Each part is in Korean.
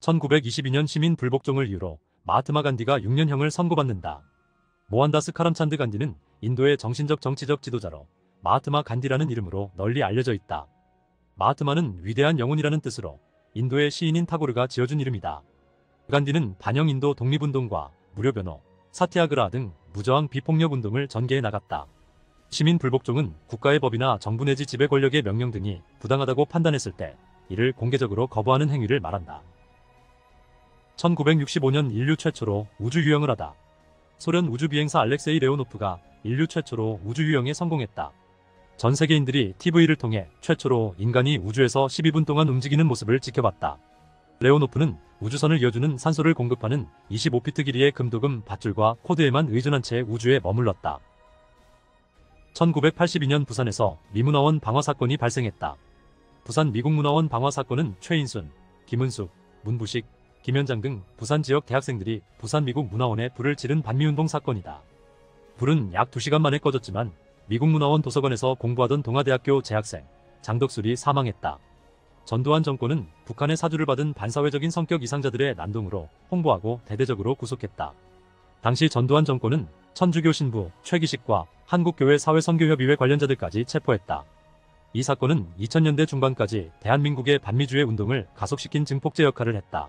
1922년 시민 불복종을 이유로 마하트마 간디가 6년형을 선고받는다. 모한다스 카람찬드 간디는 인도의 정신적 정치적 지도자로 마하트마 간디라는 이름으로 널리 알려져 있다. 마하트마는 위대한 영혼이라는 뜻으로 인도의 시인인 타고르가 지어준 이름이다. 간디는 반영 인도 독립운동과 무료변호, 사티아그라 등 무저항 비폭력 운동을 전개해 나갔다. 시민 불복종은 국가의 법이나 정부 내지 지배 권력의 명령 등이 부당하다고 판단했을 때 이를 공개적으로 거부하는 행위를 말한다. 1965년 인류 최초로 우주 유영을 하다. 소련 우주비행사 알렉세이 레오노프가 인류 최초로 우주 유영에 성공했다. 전 세계인들이 TV를 통해 최초로 인간이 우주에서 12분 동안 움직이는 모습을 지켜봤다. 레오노프는 우주선을 이어주는 산소를 공급하는 25피트 길이의 금도금 밧줄과 코드에만 의존한 채 우주에 머물렀다. 1982년 부산에서 미문화원 방화 사건이 발생했다. 부산 미국문화원 방화 사건은 최인순, 김은숙, 문부식, 김현장 등 부산 지역 대학생들이 부산 미국문화원에 불을 지른 반미운동 사건이다. 불은 약 2시간 만에 꺼졌지만 미국문화원 도서관에서 공부하던 동아대학교 재학생 장덕술이 사망했다. 전두환 정권은 북한의 사주를 받은 반사회적인 성격 이상자들의 난동으로 홍보하고 대대적으로 구속했다. 당시 전두환 정권은 천주교 신부 최기식과 한국교회 사회선교협의회 관련자들까지 체포했다. 이 사건은 2000년대 중반까지 대한민국의 반미주의 운동을 가속시킨 증폭제 역할을 했다.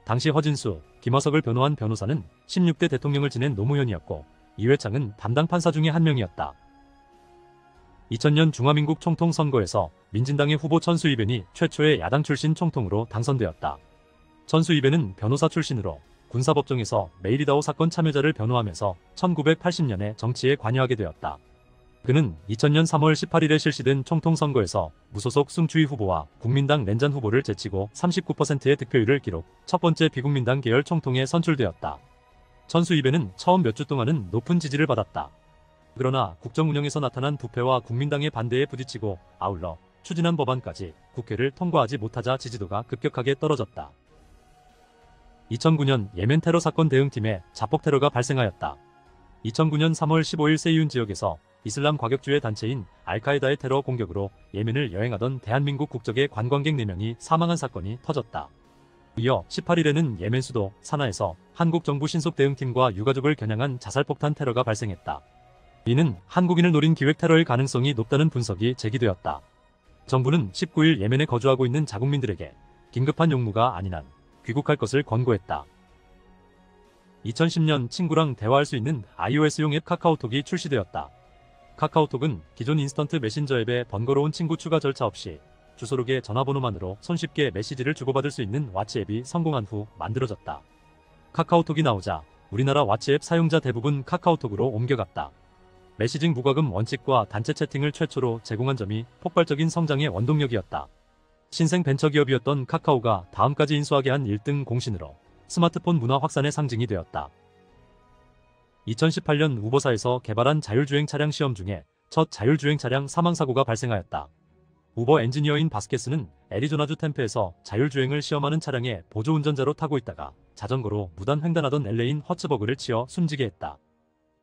당시 허진수, 김어석을 변호한 변호사는 16대 대통령을 지낸 노무현이었고 이회창은 담당 판사 중에 한 명이었다. 2000년 중화민국 총통 선거에서 민진당의 후보 천수이벤이 최초의 야당 출신 총통으로 당선되었다. 천수이벤은 변호사 출신으로 군사법정에서 메이리다오 사건 참여자를 변호하면서 1980년에 정치에 관여하게 되었다. 그는 2000년 3월 18일에 실시된 총통선거에서 무소속 숭추이 후보와 국민당 렌잔 후보를 제치고 39%의 득표율을 기록, 첫 번째 비국민당 계열 총통에 선출되었다. 천수이벤은 처음 몇 주 동안은 높은 지지를 받았다. 그러나 국정 운영에서 나타난 부패와 국민당의 반대에 부딪히고 아울러 추진한 법안까지 국회를 통과하지 못하자 지지도가 급격하게 떨어졌다. 2009년 예멘 테러 사건 대응팀에 자폭 테러가 발생하였다. 2009년 3월 15일 세이운 지역에서 이슬람 과격주의 단체인 알카에다의 테러 공격으로 예멘을 여행하던 대한민국 국적의 관광객 4명이 사망한 사건이 터졌다. 이어 18일에는 예멘 수도 사나에서 한국 정부 신속 대응팀과 유가족을 겨냥한 자살폭탄 테러가 발생했다. 이는 한국인을 노린 기획 테러일 가능성이 높다는 분석이 제기되었다. 정부는 19일 예멘에 거주하고 있는 자국민들에게 긴급한 용무가 아닌 한 귀국할 것을 권고했다. 2010년 친구랑 대화할 수 있는 iOS용 앱 카카오톡이 출시되었다. 카카오톡은 기존 인스턴트 메신저 앱에 번거로운 친구 추가 절차 없이 주소록의 전화번호만으로 손쉽게 메시지를 주고받을 수 있는 와치 앱이 성공한 후 만들어졌다. 카카오톡이 나오자 우리나라 와치 앱 사용자 대부분 카카오톡으로 옮겨갔다. 메시징 무과금 원칙과 단체 채팅을 최초로 제공한 점이 폭발적인 성장의 원동력이었다. 신생 벤처기업이었던 카카오가 다음까지 인수하게 한 1등 공신으로 스마트폰 문화 확산의 상징이 되었다. 2018년 우버사에서 개발한 자율주행 차량 시험 중에 첫 자율주행 차량 사망사고가 발생하였다. 우버 엔지니어인 바스케스는 애리조나주 템페에서 자율주행을 시험하는 차량에 보조운전자로 타고 있다가 자전거로 무단 횡단하던 LA인 허츠버그를 치어 숨지게 했다.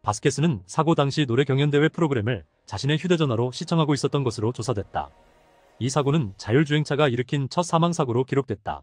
바스케스는 사고 당시 노래 경연대회 프로그램을 자신의 휴대전화로 시청하고 있었던 것으로 조사됐다. 이 사고는 자율주행차가 일으킨 첫 사망사고로 기록됐다.